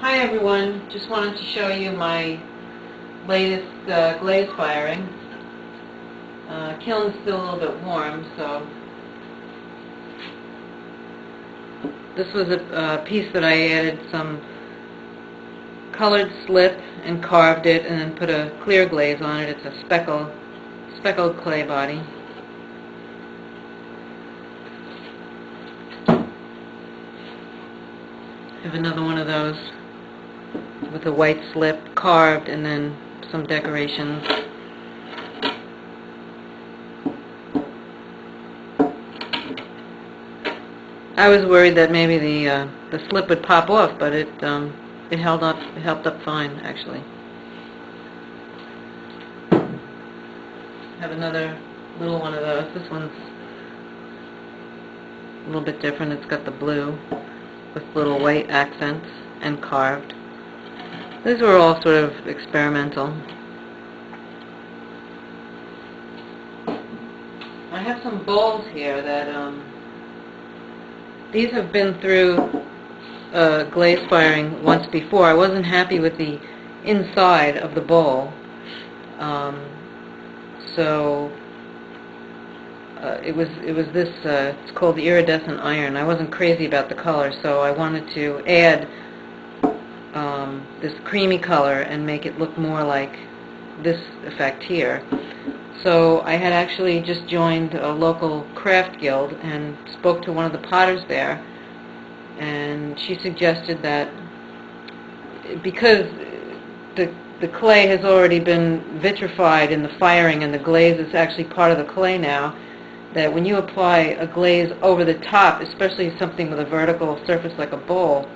Hi everyone, just wanted to show you my latest glaze firing. Kiln's still a little bit warm, so this was a piece that I added some colored slip and carved it and then put a clear glaze on it. It's a speckled clay body. I have another one of those with a white slip carved and then some decorations. I was worried that maybe the slip would pop off, but it held up. It held up fine, actually. I have another little one of those. This one's a little bit different. It's got the blue with little white accents and carved. These were all sort of experimental. I have some bowls here that these have been through glaze firing once before. I wasn't happy with the inside of the bowl, so it was this. It's called the iridescent iron. I wasn't crazy about the color, so I wanted to add this creamy color and make it look more like this effect here. So I had actually just joined a local craft guild and spoke to one of the potters there, and she suggested that because the clay has already been vitrified in the firing and the glaze is actually part of the clay now, that when you apply a glaze over the top, especially something with a vertical surface like a bowl,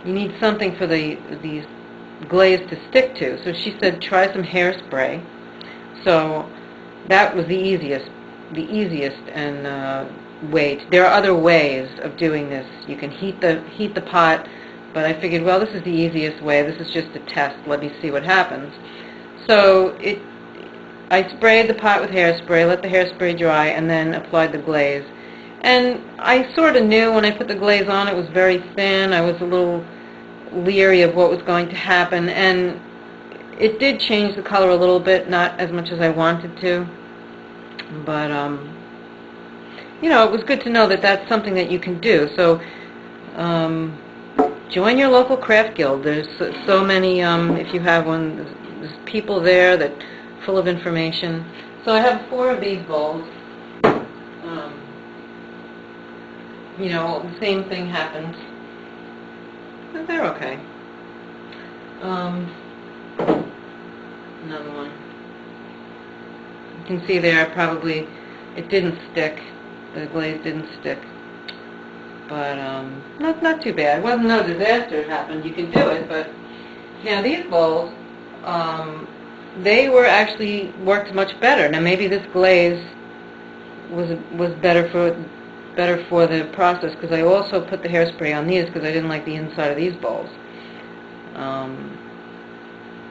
you need something for these glaze to stick to. So she said try some hairspray. So that was the easiest and way. There are other ways of doing this. You can heat the pot, but I figured, well, this is the easiest way. This is just a test. Let me see what happens. So I sprayed the pot with hairspray, let the hairspray dry, and then applied the glaze. And I sort of knew when I put the glaze on it was very thin. I was a little leery of what was going to happen, and it did change the color a little bit, not as much as I wanted to, but you know, it was good to know that that's something that you can do. So join your local craft guild. There's so many, if you have one, there's people there that full of information. So I have 4 of these bowls. You know, the same thing happens. But they're okay. Another one. You can see there, probably it didn't stick. The glaze didn't stick. But not too bad. It wasn't no disaster happened. You can do it. But now these bowls, they were actually worked much better. Now maybe this glaze was better for the process, because I also put the hairspray on these because I didn't like the inside of these bowls.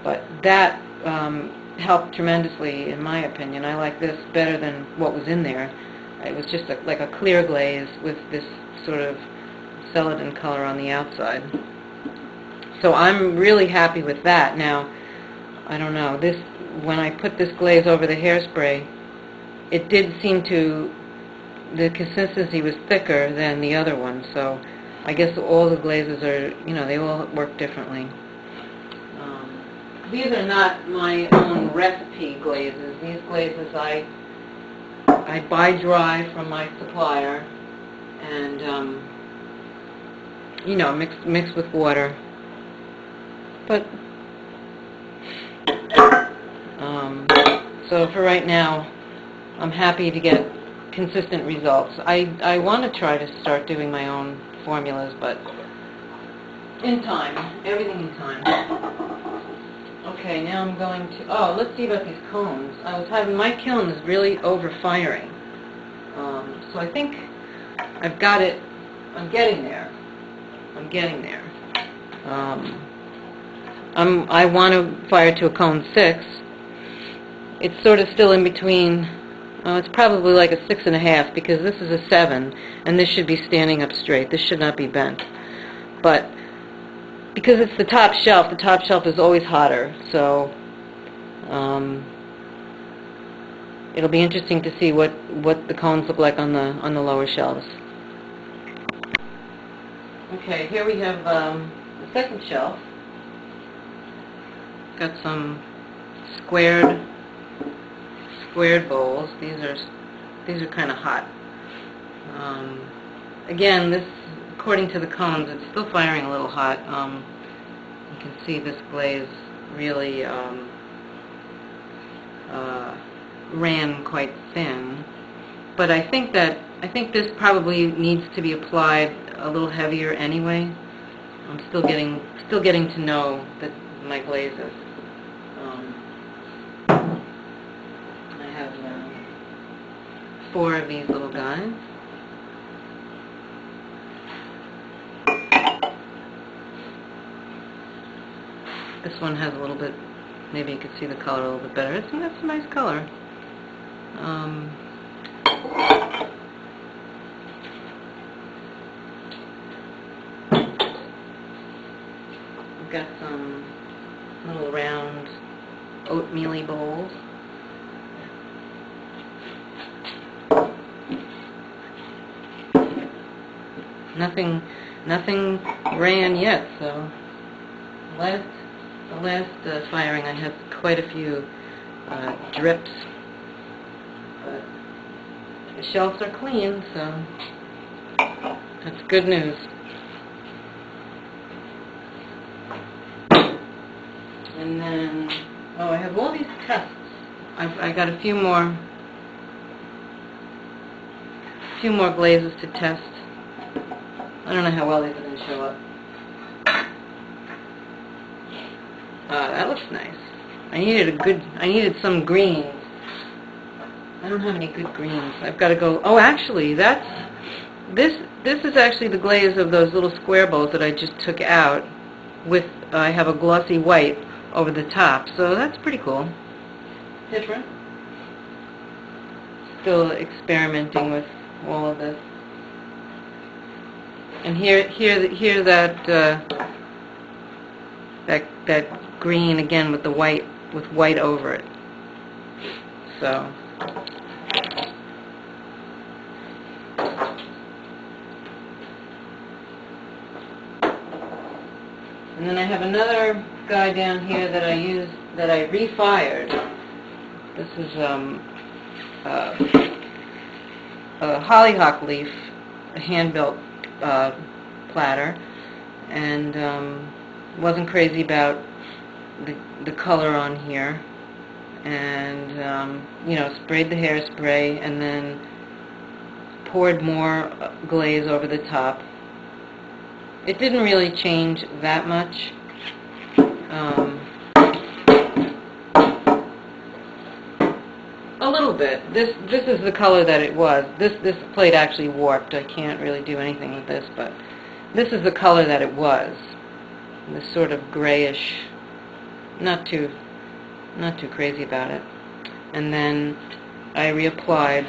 But that helped tremendously, in my opinion. I like this better than what was in there. It was just like a clear glaze with this sort of celadon color on the outside. So I'm really happy with that. Now, I don't know, when I put this glaze over the hairspray, it did seem to, the consistency was thicker than the other one, so I guess all the glazes are, you know, they all work differently. These are not my own recipe glazes. These glazes I buy dry from my supplier and, you know, mix with water. But, so for right now, I'm happy to get consistent results. I want to try to start doing my own formulas, but in time, everything in time. Okay, now I'm going to, let's see about these cones. My kiln is really over-firing. So I think I've got it. I'm getting there. I want to fire to a cone 6. It's sort of still in between. It's probably like a 6.5, because this is a 7, and this should be standing up straight. This should not be bent. But because it's the top shelf is always hotter, so it'll be interesting to see what the cones look like on the lower shelves. Okay, here we have the second shelf. Got some squared bowls. These are kind of hot. Again, this, according to the cones, it's still firing a little hot. You can see this glaze really ran quite thin, but I think this probably needs to be applied a little heavier anyway. I'm still getting to know my glazes. I have 4 of these little guys. This one has a little bit, maybe you could see the color a little bit better. It's a nice color. I've got some little round oatmeal-y bowls. Nothing ran yet, so the last firing I had quite a few drips, but the shelves are clean, so that's good news. And then, I have all these tests. I got a few more glazes to test. I don't know how well these are going to show up. That looks nice. I needed some greens. I don't have any good greens. I've got to go. Oh, actually, this is actually the glaze of those little square bowls that I just took out. With I have a glossy white over the top, so that's pretty cool. Different. Still experimenting with all of this. And here that green again with the white over it. So and then I have another guy down here that I refired. This is a hollyhock leaf, a hand-built platter, and wasn't crazy about the color on here, and sprayed the hairspray and then poured more glaze over the top. It didn't really change that much. A little bit. This is the color that it was. This plate actually warped. I can't really do anything with this, but this is the color that it was. This sort of grayish, not too crazy about it. And then I reapplied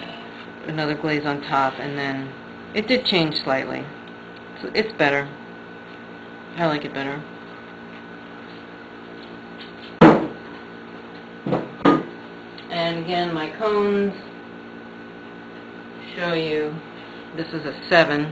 another glaze on top, and then it did change slightly. So it's better. I like it better. And again, my cones show you this is a 7.